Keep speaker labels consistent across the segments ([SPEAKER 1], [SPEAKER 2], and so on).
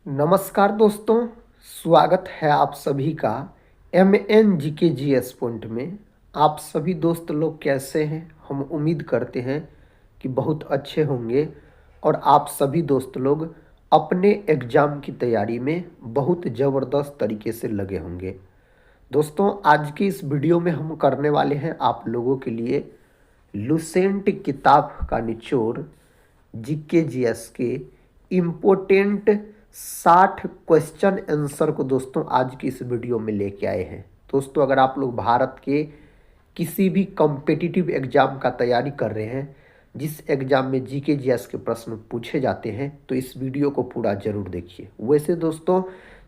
[SPEAKER 1] नमस्कार दोस्तों, स्वागत है आप सभी का MNGKGS पॉइंट में। आप सभी दोस्त लोग कैसे हैं? हम उम्मीद करते हैं कि बहुत अच्छे होंगे और आप सभी दोस्त लोग अपने एग्ज़ाम की तैयारी में बहुत ज़बरदस्त तरीके से लगे होंगे। दोस्तों, आज की इस वीडियो में हम करने वाले हैं आप लोगों के लिए लुसेंट किताब का निचोड़ GKGS के इम्पोर्टेंट 60 क्वेश्चन आंसर को दोस्तों आज की इस वीडियो में लेके आए हैं। दोस्तों, अगर आप लोग भारत के किसी भी कॉम्पिटिटिव एग्जाम का तैयारी कर रहे हैं, जिस एग्जाम में GKGS के प्रश्न पूछे जाते हैं, तो इस वीडियो को पूरा जरूर देखिए। वैसे दोस्तों,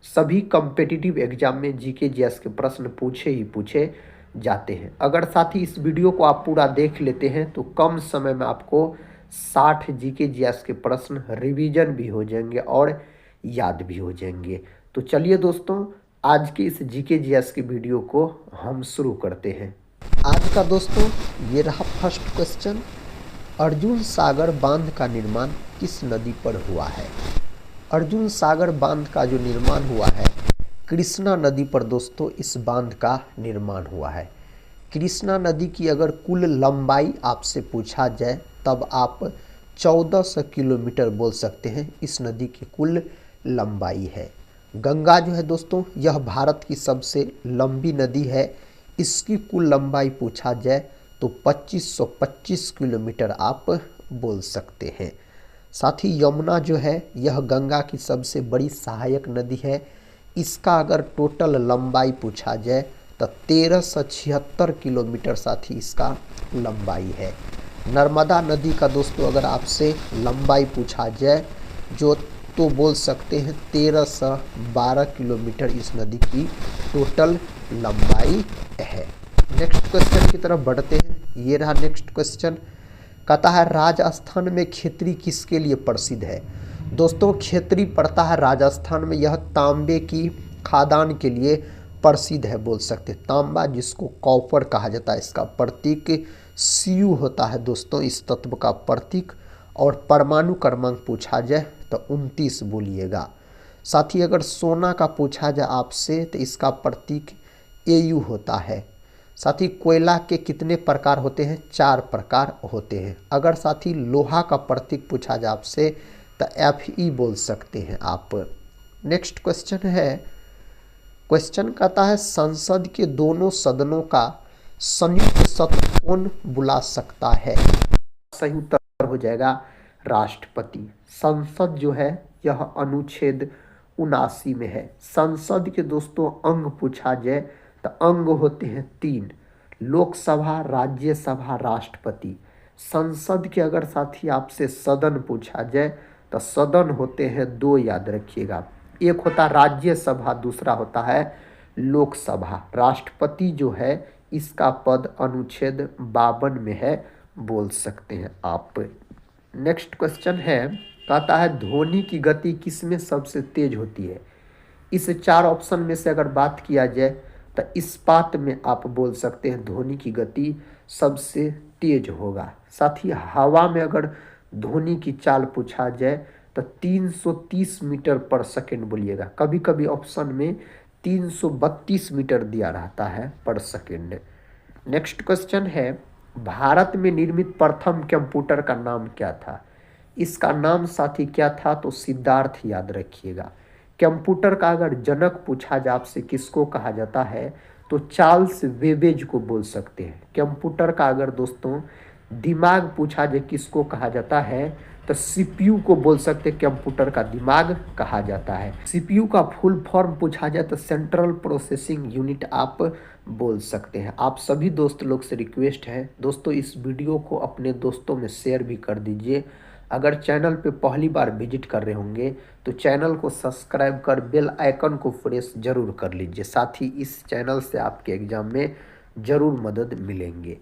[SPEAKER 1] सभी कॉम्पिटिटिव एग्जाम में GKGS के प्रश्न पूछे जाते हैं। अगर साथ ही इस वीडियो को आप पूरा देख लेते हैं तो कम समय में आपको 60 GKGS के प्रश्न रिवीजन भी हो जाएंगे और याद भी हो जाएंगे। तो चलिए दोस्तों, आज के इस GKGS की वीडियो को हम शुरू करते हैं। आज का दोस्तों ये रहा फर्स्ट क्वेश्चन। अर्जुन सागर बांध का निर्माण किस नदी पर हुआ है? अर्जुन सागर बांध का जो निर्माण हुआ है, कृष्णा नदी पर दोस्तों इस बांध का निर्माण हुआ है। कृष्णा नदी की अगर कुल लंबाई आपसे पूछा जाए तब आप 1400 किलोमीटर बोल सकते हैं इस नदी की कुल लंबाई है। गंगा जो है दोस्तों, यह भारत की सबसे लंबी नदी है। इसकी कुल लंबाई पूछा जाए तो 2525 किलोमीटर आप बोल सकते हैं। साथ ही यमुना जो है, यह गंगा की सबसे बड़ी सहायक नदी है। इसका अगर टोटल लंबाई पूछा जाए तो 1376 किलोमीटर साथ ही इसका लंबाई है। नर्मदा नदी का दोस्तों अगर आपसे लंबाई पूछा जाए जो तो बोल सकते हैं 1312 किलोमीटर इस नदी की टोटल लंबाई है। नेक्स्ट क्वेश्चन की तरफ बढ़ते हैं। ये रहा नेक्स्ट क्वेश्चन। कहता है राजस्थान में खेतरी किसके लिए प्रसिद्ध है? दोस्तों, खेतरी पड़ता है राजस्थान में। यह तांबे की खादान के लिए प्रसिद्ध है बोल सकते। तांबा जिसको कॉपर कहा जाता है, इसका प्रतीक Cu होता है दोस्तों, इस तत्व का प्रतीक। और परमाणु क्रमांक पूछा जाए तो 29 बोलिएगा। साथ ही अगर सोना का पूछा जाए आपसे तो इसका प्रतीक Au होता है। साथ ही कोयला के कितने प्रकार होते हैं? 4 प्रकार होते हैं। अगर साथ ही लोहा का प्रतीक पूछा जाए आपसे तो Fe बोल सकते हैं आप। नेक्स्ट क्वेश्चन है। क्वेश्चन कहता है संसद के दोनों सदनों का संयुक्त सत्र कौन बुला सकता है? सही उत्तर हो जाएगा राष्ट्रपति। संसद जो है यह अनुच्छेद 79 में है। संसद के दोस्तों अंग पूछा जाए तो अंग होते हैं 3: लोकसभा, राज्यसभा, राष्ट्रपति। संसद के अगर साथी आपसे सदन पूछा जाए तो सदन होते हैं 2, याद रखिएगा। एक होता राज्यसभा, दूसरा होता है लोकसभा। राष्ट्रपति जो है इसका पद अनुच्छेद 52 में है बोल सकते हैं आप। नेक्स्ट क्वेश्चन है। कहता है ध्वनि की गति किस में सबसे तेज होती है? इस 4 ऑप्शन में से अगर बात किया जाए तो इस्पात में आप बोल सकते हैं ध्वनि की गति सबसे तेज होगा। साथ ही हवा में अगर ध्वनि की चाल पूछा जाए तो 330 मीटर पर सेकेंड बोलिएगा। कभी कभी ऑप्शन में 332 मीटर दिया रहता है पर सेकेंड। नेक्स्ट क्वेश्चन है। भारत में निर्मित प्रथम कंप्यूटर का नाम क्या था? इसका नाम साथी क्या था? तो सिद्धार्थ, याद रखिएगा। कंप्यूटर का अगर जनक पूछा जाए आपसे किसको कहा जाता है तो चार्ल्स बेबेज को बोल सकते हैं। कंप्यूटर का अगर दोस्तों दिमाग पूछा जाए किसको कहा जाता है तो CPU को बोल सकते हैं कंप्यूटर का दिमाग कहा जाता है। CPU का फुल फॉर्म पूछा जाए तो सेंट्रल प्रोसेसिंग यूनिट आप बोल सकते हैं। आप सभी दोस्त लोग से रिक्वेस्ट है दोस्तों, इस वीडियो को अपने दोस्तों में शेयर भी कर दीजिए। अगर चैनल पे पहली बार विजिट कर रहे होंगे तो चैनल को सब्सक्राइब कर बेल आइकन को प्रेस जरूर कर लीजिए। साथ ही इस चैनल से आपके एग्जाम में जरूर मदद मिलेंगे।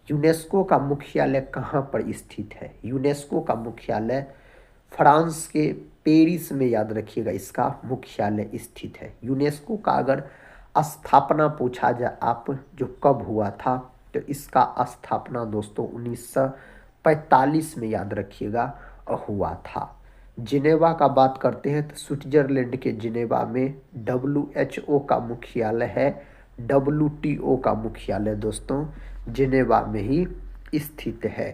[SPEAKER 1] यूनेस्को का मुख्यालय कहाँ पर स्थित है? यूनेस्को का मुख्यालय फ्रांस के पेरिस में, याद रखिएगा, इसका मुख्यालय स्थित है। यूनेस्को का अगर स्थापना पूछा जाए आप जो कब हुआ था तो इसका स्थापना दोस्तों 1945 में, याद रखिएगा, हुआ था। जिनेवा का बात करते हैं तो स्विट्जरलैंड के जिनेवा में WHO का मुख्यालय है। WTO का मुख्यालय दोस्तों जिनेवा में ही स्थित है।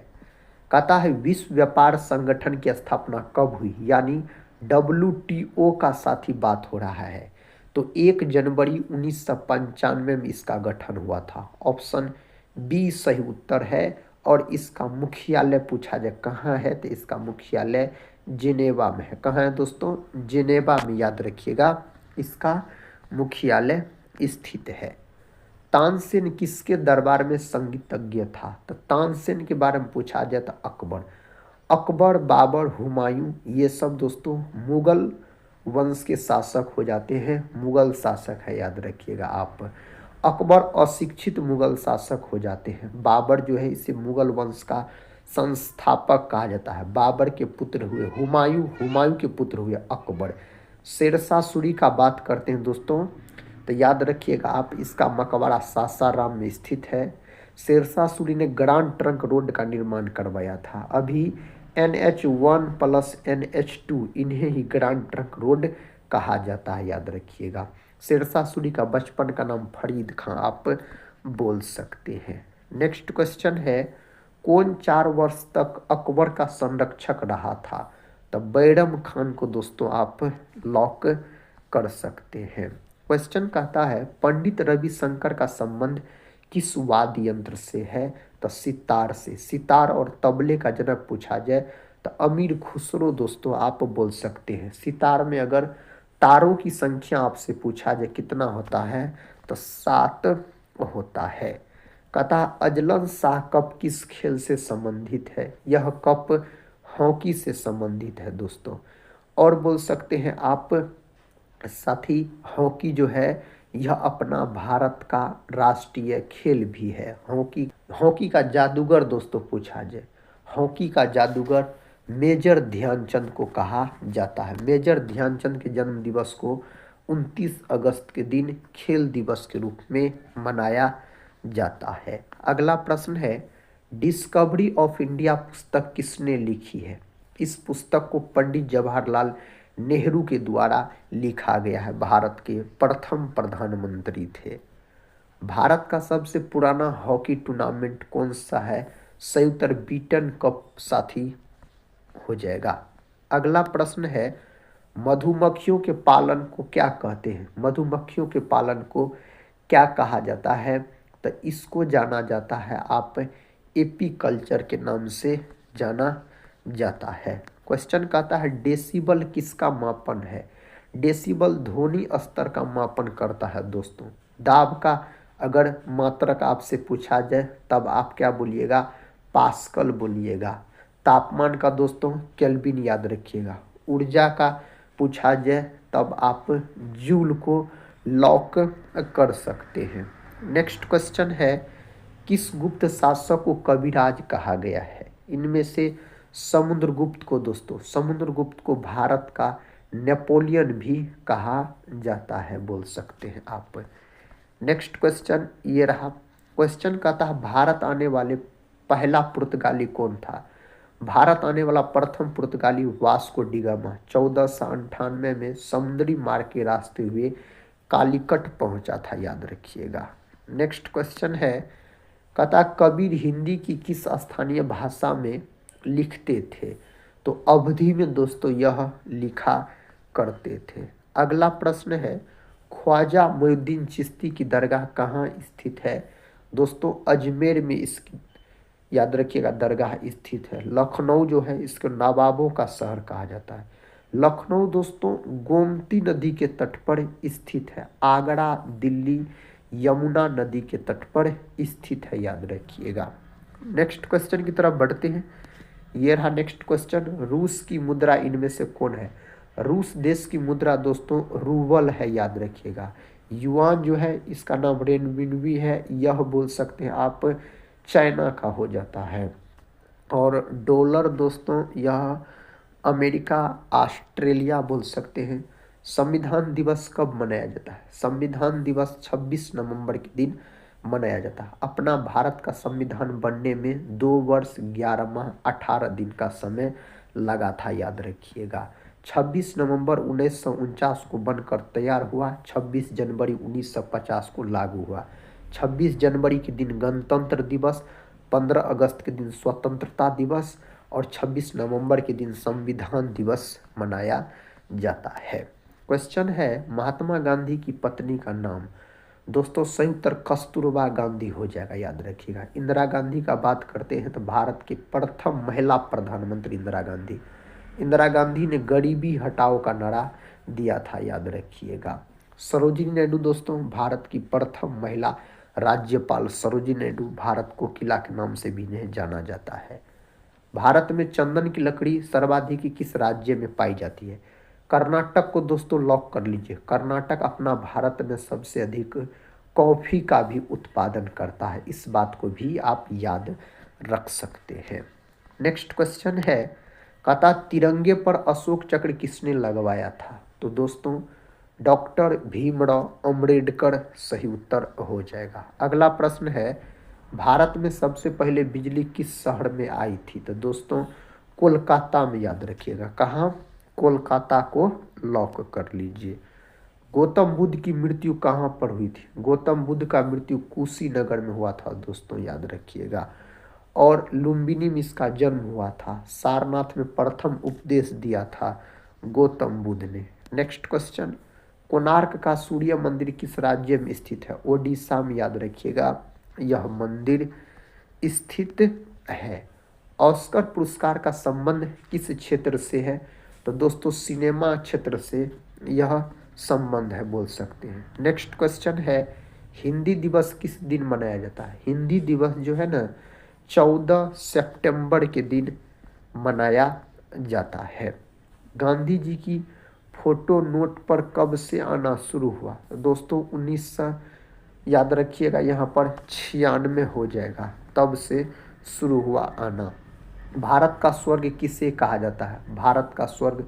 [SPEAKER 1] कहता है विश्व व्यापार संगठन की स्थापना कब हुई, यानी WTO का साथ ही बात हो रहा है। तो 1 जनवरी 1995 में इसका गठन हुआ था। ऑप्शन बी सही उत्तर है। और इसका मुख्यालय पूछा जाए कहाँ है, तो इसका मुख्यालय जिनेवा में है। कहाँ है दोस्तों? जिनेवा में, याद रखिएगा इसका मुख्यालय स्थित है। तानसेन किसके दरबार में संगीतज्ञ था? तो तानसेन के बारे में पूछा जाए तो अकबर, बाबर, हुमायूं, ये सब दोस्तों मुगल वंश के शासक हो जाते हैं। मुगल शासक है, याद रखिएगा आप। अकबर अशिक्षित मुगल शासक हो जाते हैं। बाबर जो है इसे मुगल वंश का संस्थापक कहा जाता है। बाबर के पुत्र हुए हुमायूं, हुमायूं के पुत्र हुए अकबर। शेरशाह सूरी का बात करते हैं दोस्तों, तो याद रखिएगा आप इसका मकबरा सासाराम में स्थित है। शेरशाह सूरी ने ग्रांड ट्रंक रोड का निर्माण करवाया था। अभी NH1 प्लस NH2 इन्हें ही ग्रांड ट्रंक रोड कहा जाता है, याद रखिएगा। शेरशाह सूरी का बचपन का नाम फरीद खां आप बोल सकते हैं। नेक्स्ट क्वेश्चन है, कौन 4 वर्ष तक अकबर का संरक्षक रहा था? तो बैरम खान को दोस्तों आप लॉक कर सकते हैं। क्वेश्चन कहता है पंडित रविशंकर का संबंध किस वाद्य यंत्र से है? तो सितार से। सितार और तबले का जनक पूछा जाए तो अमीर खुसरो दोस्तों आप बोल सकते हैं। सितार में अगर तारों की संख्या आपसे पूछा जाए कितना होता है, तो 7 होता है। कहता अजलन शाह कप किस खेल से संबंधित है? यह कप हॉकी से संबंधित है दोस्तों। और बोल सकते हैं आप साथी, हॉकी जो है यह अपना भारत का राष्ट्रीय खेल भी है। हॉकी का जादूगर दोस्तों पूछा जाए, हॉकी का जादूगर मेजर ध्यानचंद को कहा जाता है। मेजर ध्यानचंद के जन्म दिवस को 29 अगस्त के दिन खेल दिवस के रूप में मनाया जाता है। अगला प्रश्न है, डिस्कवरी ऑफ इंडिया पुस्तक किसने लिखी है? इस पुस्तक को पंडित जवाहरलाल नेहरू के द्वारा लिखा गया है। भारत के प्रथम प्रधानमंत्री थे। भारत का सबसे पुराना हॉकी टूर्नामेंट कौन सा है? संयुक्त बीटन कप साथी हो जाएगा। अगला प्रश्न है, मधुमक्खियों के पालन को क्या कहते हैं? मधुमक्खियों के पालन को क्या कहा जाता है? तो इसको जाना जाता है आप एपीकल्चर के नाम से जाना जाता है। क्वेश्चन कहता है डेसिबल किसका मापन है? डेसिबल ध्वनि स्तर का मापन करता है दोस्तों। दाब का अगर मात्रक आपसे पूछा जाए तब आप क्या बोलिएगा? पास्कल बोलिएगा। तापमान का दोस्तों केल्विन याद रखिएगा। ऊर्जा का पूछा जाए तब आप जूल को लॉक कर सकते हैं। नेक्स्ट क्वेश्चन है, किस गुप्त शासक को कविराज कहा गया है? इनमें से समुद्रगुप्त को दोस्तों, समुद्रगुप्त को भारत का नेपोलियन भी कहा जाता है, बोल सकते हैं आप। नेक्स्ट क्वेश्चन ये रहा। क्वेश्चन कहता है भारत आने वाले पहला पुर्तगाली कौन था? भारत आने वाला प्रथम पुर्तगाली वास्को डी गामा 1498 में समुद्री मार्ग के रास्ते हुए कालीकट पहुंचा था, याद रखिएगा। नेक्स्ट क्वेश्चन है, कहता कबीर हिंदी की किस स्थानीय भाषा में लिखते थे? तो अवधी में दोस्तों यह लिखा करते थे। अगला प्रश्न है, ख्वाजा मोइनुद्दीन चिश्ती की दरगाह कहाँ स्थित है? दोस्तों अजमेर में इसकी याद रखिएगा दरगाह स्थित है। लखनऊ जो है इसको नवाबों का शहर कहा जाता है। लखनऊ दोस्तों गोमती नदी के तट पर स्थित है। आगरा दिल्ली यमुना नदी के तट पर स्थित है, याद रखिएगा। नेक्स्ट क्वेश्चन की तरफ बढ़ते हैं। ये रहा नेक्स्ट क्वेश्चन, रूस की मुद्रा इनमें से कौन है? रूस देश की मुद्रा दोस्तों रूबल है, याद रखिएगा। युआन जो है इसका नाम रेनमिनबी है, यह बोल सकते हैं आप चाइना का हो जाता है। और डॉलर दोस्तों यह अमेरिका ऑस्ट्रेलिया बोल सकते हैं। संविधान दिवस कब मनाया जाता है? संविधान दिवस 26 नवंबर के दिन मनाया जाता है। अपना भारत का संविधान बनने में 2 वर्ष 11 माह 18 दिन का समय लगा था, याद रखिएगा। 26 नवंबर 1949 को बनकर तैयार हुआ, 26 जनवरी 1950 को लागू हुआ। 26 जनवरी के दिन गणतंत्र दिवस, 15 अगस्त के दिन स्वतंत्रता दिवस और 26 नवंबर के दिन संविधान दिवस मनाया जाता है। क्वेश्चन है, महात्मा गांधी की पत्नी का नाम। दोस्तों सही उत्तर कस्तूरबा गांधी हो जाएगा, याद रखिएगा। इंदिरा गांधी का बात करते हैं तो भारत की प्रथम महिला प्रधानमंत्री इंदिरा गांधी। इंदिरा गांधी ने गरीबी हटाओ का नारा दिया था, याद रखिएगा। सरोजिनी नायडू दोस्तों भारत की प्रथम महिला राज्यपाल। सरोजिनी नायडू भारत को किला के नाम से भी इन्हें जाना जाता है। भारत में चंदन की लकड़ी सर्वाधिक किस राज्य में पाई जाती है? कर्नाटक को दोस्तों लॉक कर लीजिए। कर्नाटक अपना भारत में सबसे अधिक कॉफ़ी का भी उत्पादन करता है, इस बात को भी आप याद रख सकते हैं। नेक्स्ट क्वेश्चन है, कहता तिरंगे पर अशोक चक्र किसने लगवाया था? तो दोस्तों डॉक्टर भीमराव अंबेडकर सही उत्तर हो जाएगा। अगला प्रश्न है, भारत में सबसे पहले बिजली किस शहर में आई थी? तो दोस्तों कोलकाता में, याद रखिएगा। कहाँ? कोलकाता को लॉक कर लीजिए। गौतम बुद्ध की मृत्यु कहाँ पर हुई थी? गौतम बुद्ध का मृत्यु कुशीनगर में हुआ था दोस्तों, याद रखिएगा। और लुम्बिनी में इसका जन्म हुआ था। सारनाथ में प्रथम उपदेश दिया था गौतम बुद्ध ने। नेक्स्ट क्वेश्चन, कोणार्क का सूर्य मंदिर किस राज्य में स्थित है? ओडिशा में, याद रखिएगा यह मंदिर स्थित है। ऑस्कर पुरस्कार का संबंध किस क्षेत्र से है? तो दोस्तों सिनेमा क्षेत्र से यह संबंध है, बोल सकते हैं। नेक्स्ट क्वेश्चन है, हिंदी दिवस किस दिन मनाया जाता है? हिंदी दिवस जो है ना 14 सितंबर के दिन मनाया जाता है। गांधी जी की फोटो नोट पर कब से आना शुरू हुआ? दोस्तों 1900, याद रखिएगा यहाँ पर 96 हो जाएगा, तब से शुरू हुआ आना। भारत का स्वर्ग किसे कहा जाता है? भारत का स्वर्ग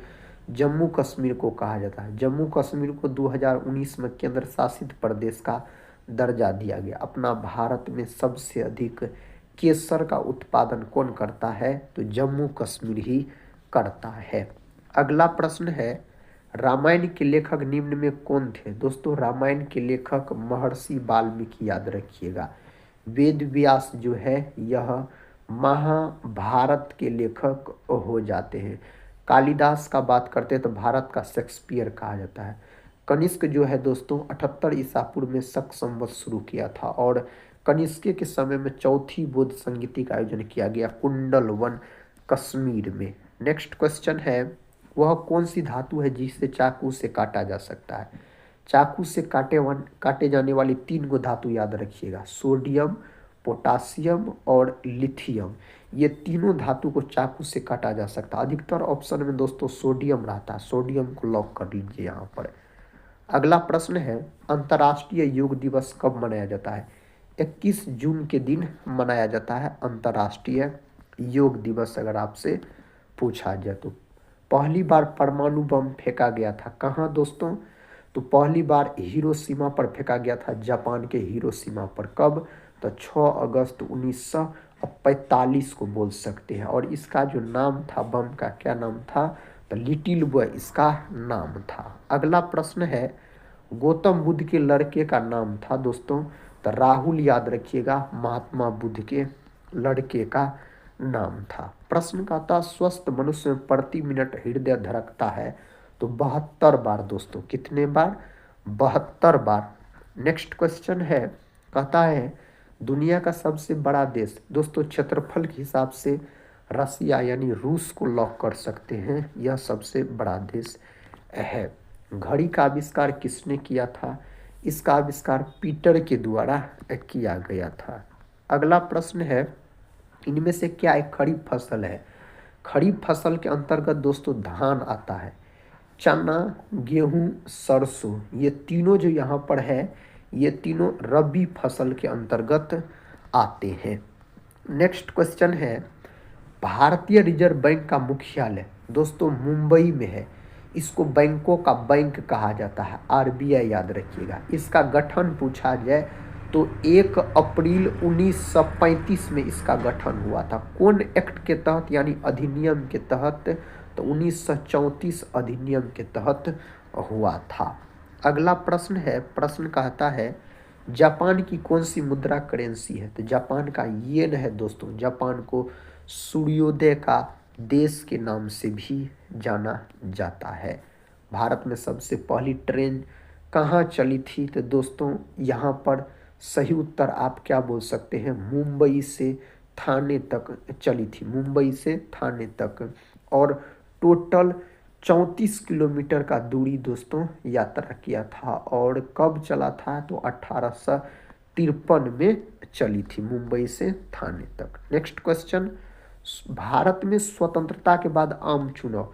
[SPEAKER 1] जम्मू कश्मीर को कहा जाता है। जम्मू कश्मीर को 2019 में केंद्र शासित प्रदेश का दर्जा दिया गया। अपना भारत में सबसे अधिक केसर का उत्पादन कौन करता है? तो जम्मू कश्मीर ही करता है। अगला प्रश्न है, रामायण के लेखक निम्न में कौन थे? दोस्तों रामायण के लेखक महर्षि वाल्मीकि, याद रखिएगा। वेद व्यास जो है यह महाभारत के लेखक हो जाते हैं। कालिदास का बात करते हैं तो भारत का शेक्सपियर कहा जाता है। कनिष्क जो है दोस्तों 78 ईसा पूर्व में शक संवत शुरू किया था और कनिष्क के समय में चौथी बौद्ध संगीति का आयोजन किया गया कुंडल वन कश्मीर में। नेक्स्ट क्वेश्चन है, वह कौन सी धातु है जिसे चाकू से काटा जा सकता है? चाकू से काटे जाने वाली 3 गो धातु याद रखिएगा, सोडियम, पोटासियम और लिथियम। ये तीनों धातु को चाकू से काटा जा सकता है। अधिकतर ऑप्शन में दोस्तों सोडियम रहता है, सोडियम को लॉक कर लीजिए यहाँ पर। अगला प्रश्न है, अंतर्राष्ट्रीय योग दिवस कब मनाया जाता है? 21 जून के दिन मनाया जाता है अंतर्राष्ट्रीय योग दिवस। अगर आपसे पूछा जाए तो पहली बार परमाणु बम फेंका गया था कहाँ दोस्तों? तो पहली बार हिरोशिमा पर फेंका गया था, जापान के हिरोशिमा पर। कब? तो 6 अगस्त 1945 को बोल सकते हैं। और इसका जो नाम था बम का, क्या नाम था? तो लिटिल बॉय इसका नाम था। अगला प्रश्न है, गौतम बुद्ध के लड़के का नाम था दोस्तों? तो राहुल, याद रखिएगा, महात्मा बुद्ध के लड़के का नाम था। प्रश्न का था, स्वस्थ मनुष्य में प्रति मिनट हृदय धड़कता है? तो 72 बार दोस्तों। कितने बार? 72 बार। नेक्स्ट क्वेश्चन है, कहता है दुनिया का सबसे बड़ा देश। दोस्तों क्षेत्रफल के हिसाब से रसिया यानी रूस को लॉक कर सकते हैं, यह सबसे बड़ा देश है। घड़ी का आविष्कार किसने किया था? इसका आविष्कार पीटर के द्वारा किया गया था। अगला प्रश्न है, इनमें से क्या एक खरीफ फसल है? खरीफ फसल के अंतर्गत दोस्तों धान आता है, चना, गेहूं, सरसों। ये तीनों जो यहाँ पर है ये तीनों रबी फसल के अंतर्गत आते हैं। नेक्स्ट क्वेश्चन है, भारतीय रिजर्व बैंक का मुख्यालय दोस्तों मुंबई में है। इसको बैंकों का बैंक कहा जाता है, आरबीआई, याद रखिएगा। इसका गठन पूछा जाए तो 1 अप्रैल 1935 में इसका गठन हुआ था। कौन एक्ट के तहत यानी अधिनियम के तहत? तो 1934 अधिनियम के तहत हुआ था। अगला प्रश्न है, प्रश्न कहता है जापान की कौन सी मुद्रा करेंसी है? तो जापान का येन है दोस्तों। जापान को सूर्योदय का देश के नाम से भी जाना जाता है। भारत में सबसे पहली ट्रेन कहाँ चली थी? तो दोस्तों यहाँ पर सही उत्तर आप क्या बोल सकते हैं? मुंबई से थाने तक चली थी, मुंबई से थाने तक। और टोटल 34 किलोमीटर का दूरी दोस्तों यात्रा किया था। और कब चला था? तो 1853 में चली थी, मुंबई से थाने तक। नेक्स्ट क्वेश्चन, भारत में स्वतंत्रता के बाद आम चुनाव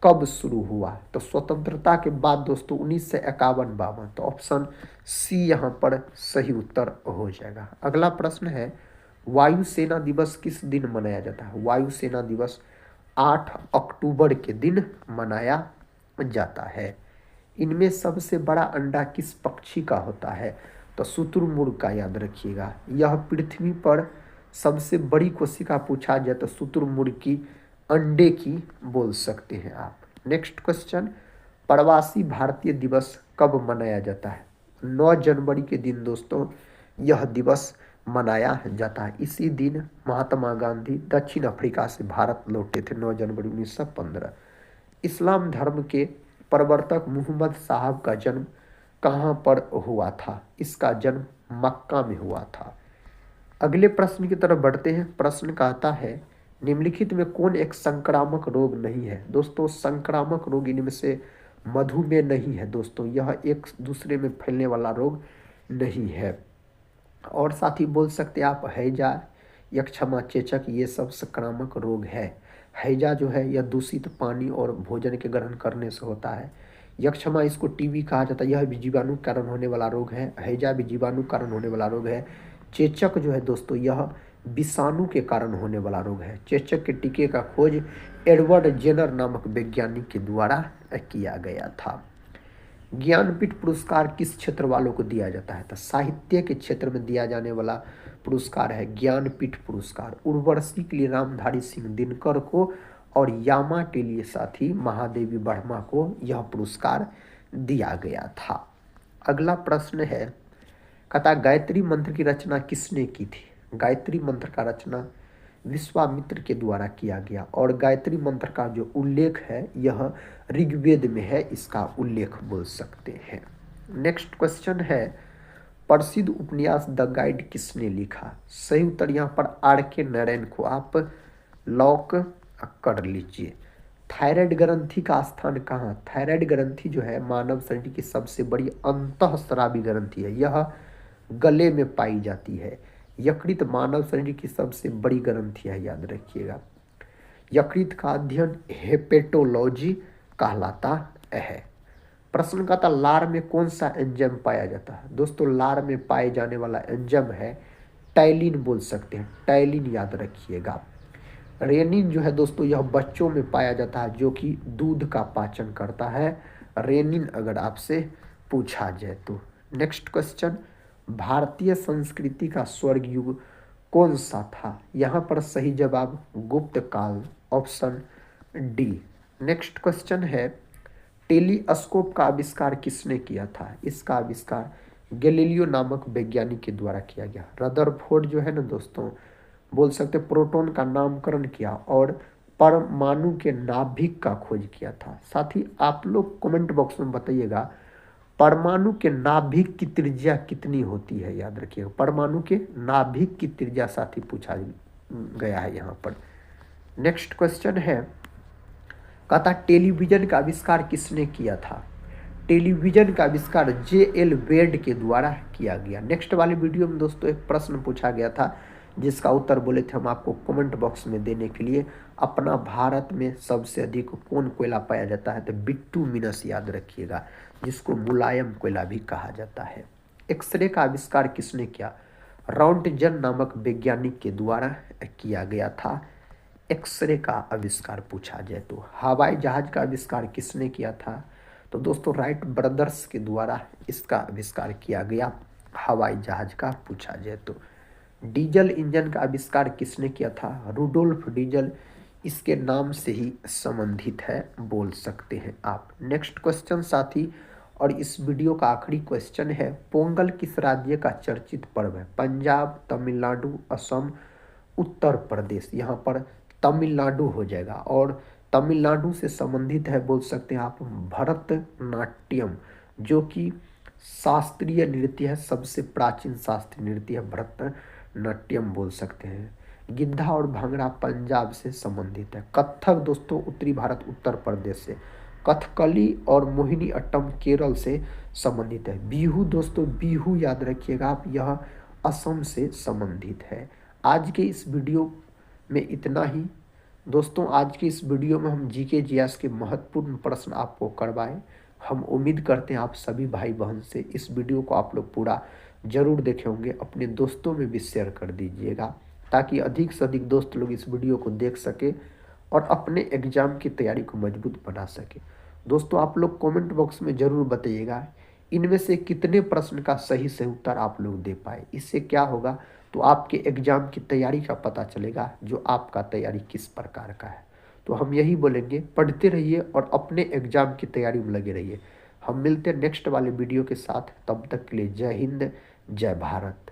[SPEAKER 1] कब शुरू हुआ? तो स्वतंत्रता के बाद दोस्तों 1951-52। तो ऑप्शन सी यहाँ पर सही उत्तर हो जाएगा। अगला प्रश्न है, वायुसेना दिवस किस दिन मनाया जाता है? वायुसेना दिवस 8 अक्टूबर के दिन मनाया जाता है। इनमें सबसे बड़ा अंडा किस पक्षी का होता है? तो शुतुरमुर्ग का, याद रखिएगा। यह पृथ्वी पर सबसे बड़ी कोशिका पूछा जाए तो शुतुरमुर्ग की अंडे की बोल सकते हैं आप। नेक्स्ट क्वेश्चन, प्रवासी भारतीय दिवस कब मनाया जाता है? 9 जनवरी के दिन दोस्तों यह दिवस मनाया जाता है। इसी दिन महात्मा गांधी दक्षिण अफ्रीका से भारत लौटे थे, 9 जनवरी 1915। इस्लाम धर्म के प्रवर्तक मोहम्मद साहब का जन्म कहाँ पर हुआ था? इसका जन्म मक्का में हुआ था। अगले प्रश्न की तरफ बढ़ते हैं। प्रश्न कहता है निम्नलिखित में कौन एक संक्रामक रोग नहीं है? दोस्तों संक्रामक रोग इनमें से मधुमेह नहीं है दोस्तों, यह एक दूसरे में फैलने वाला रोग नहीं है। और साथ ही बोल सकते हैं आप हैजा, यक्षमा, चेचक, ये सब संक्रामक रोग है। हैजा जो है यह दूषित पानी और भोजन के ग्रहण करने से होता है। यक्षमा इसको टीबी कहा जाता है, यह भी जीवाणु कारण होने वाला रोग है। हैजा भी जीवाणु कारण होने वाला रोग है। चेचक जो है दोस्तों यह विषाणु के कारण होने वाला रोग है। चेचक के टीके का खोज एडवर्ड जेनर नामक वैज्ञानिक के द्वारा किया गया था। ज्ञानपीठ पुरस्कार किस क्षेत्र वालों को दिया जाता है? तो साहित्य के क्षेत्र में दिया जाने वाला पुरस्कार है ज्ञानपीठ पुरस्कार। उर्वशी के लिए रामधारी सिंह दिनकर को और यामा के लिए साथी महादेवी वर्मा को यह पुरस्कार दिया गया था। अगला प्रश्न है, कहता गायत्री मंत्र की रचना किसने की थी? गायत्री मंत्र का रचना विश्वामित्र के द्वारा किया गया। और गायत्री मंत्र का जो उल्लेख है यह ऋग्वेद में है, इसका उल्लेख बोल सकते हैं। नेक्स्ट क्वेश्चन है, प्रसिद्ध उपन्यास द गाइड किसने लिखा? सही उत्तर यहाँ पर R.K. नारायण को आप लॉक कर लीजिए। थायराइड ग्रंथि का स्थान कहाँ? थायराइड ग्रंथि जो है मानव शरीर की सबसे बड़ी अंतःस्रावी ग्रंथि है, यह गले में पाई जाती है। यकृत मानव शरीर की सबसे बड़ी ग्रंथि है, याद रखिएगा। यकृत का अध्ययन हेपेटोलॉजी कहलाता है। प्रश्न का था लार में कौन सा एंजाइम पाया जाता है? दोस्तों लार में पाए जाने वाला एंजाइम है टाइलिन, बोल सकते हैं टाइलिन, याद रखिएगा। रेनिन जो है दोस्तों यह बच्चों में पाया जाता है जो कि दूध का पाचन करता है। रेनिन अगर आपसे पूछा जाए तो। नेक्स्ट क्वेश्चन, भारतीय संस्कृति का स्वर्ग युग कौन सा था? यहाँ पर सही जवाब गुप्त काल, ऑप्शन डी। नेक्स्ट क्वेश्चन है, टेलीस्कोप का आविष्कार किसने किया था? इसका आविष्कार गैलीलियो नामक वैज्ञानिक के द्वारा किया गया। रदरफोर्ड जो है ना दोस्तों, बोल सकते प्रोटॉन का नामकरण किया और परमाणु के नाभिक का खोज किया था। साथ ही आप लोग कमेंट बॉक्स में बताइएगा परमाणु के नाभिक की त्रिज्या कितनी होती है, याद रखिएगा। परमाणु के नाभिक की त्रिज्या साथ ही पूछा गया है यहाँ पर। नेक्स्ट क्वेश्चन है, कहता टेलीविजन का आविष्कार किसने किया था? टेलीविजन का आविष्कार J.L. वेड के द्वारा किया गया। नेक्स्ट वाले वीडियो में दोस्तों एक प्रश्न पूछा गया था जिसका उत्तर बोले थे हम आपको कमेंट बॉक्स में देने के लिए। अपना भारत में सबसे अधिक कौन कोयला पाया जाता है? तो बिट्टूमिनस, याद रखिएगा, जिसको मुलायम कोयला भी कहा जाता है। एक्सरे का आविष्कार किसने किया? राउंटजन नामक वैज्ञानिक के द्वारा किया गया था। एक्सरे का आविष्कार पूछा जाए तो। हवाई जहाज का आविष्कार किसने किया था? तो दोस्तों राइट ब्रदर्स के द्वारा इसका आविष्कार किया गया। हवाई जहाज का पूछा जाए तो। डीजल इंजन का आविष्कार किसने किया था? रुडोल्फ डीजल इसके नाम से ही संबंधित है, बोल सकते हैं आप। नेक्स्ट क्वेश्चन साथी, और इस वीडियो का आखिरी क्वेश्चन है, पोंगल किस राज्य का चर्चित पर्व है? पंजाब, तमिलनाडु, असम, उत्तर प्रदेश। यहाँ पर तमिलनाडु हो जाएगा, और तमिलनाडु से संबंधित है, बोल सकते हैं आप, भरतनाट्यम, जो कि शास्त्रीय नृत्य है, सबसे प्राचीन शास्त्रीय नृत्य है भरतनाट्यम, बोल सकते हैं। गिद्धा और भांगड़ा पंजाब से संबंधित है। कथक दोस्तों उत्तरी भारत, उत्तर प्रदेश से। कथकली और मोहिनी अट्टम केरल से संबंधित है। बिहू दोस्तों, बिहू याद रखिएगा आप, यह असम से संबंधित है। आज के इस वीडियो में इतना ही दोस्तों। आज की इस वीडियो में हम जीके जीएस के महत्वपूर्ण प्रश्न आपको करवाए। हम उम्मीद करते हैं आप सभी भाई बहन से इस वीडियो को आप लोग पूरा जरूर देखे होंगे। अपने दोस्तों में भी शेयर कर दीजिएगा, ताकि अधिक से अधिक दोस्त लोग इस वीडियो को देख सके और अपने एग्जाम की तैयारी को मजबूत बना सके। दोस्तों आप लोग कमेंट बॉक्स में ज़रूर बताइएगा इनमें से कितने प्रश्न का सही से उत्तर आप लोग दे पाए। इससे क्या होगा, तो आपके एग्जाम की तैयारी का पता चलेगा, जो आपका तैयारी किस प्रकार का है। तो हम यही बोलेंगे, पढ़ते रहिए और अपने एग्जाम की तैयारी में लगे रहिए। हम मिलते हैं नेक्स्ट वाले वीडियो के साथ, तब तक के लिए जय हिंद, जय भारत।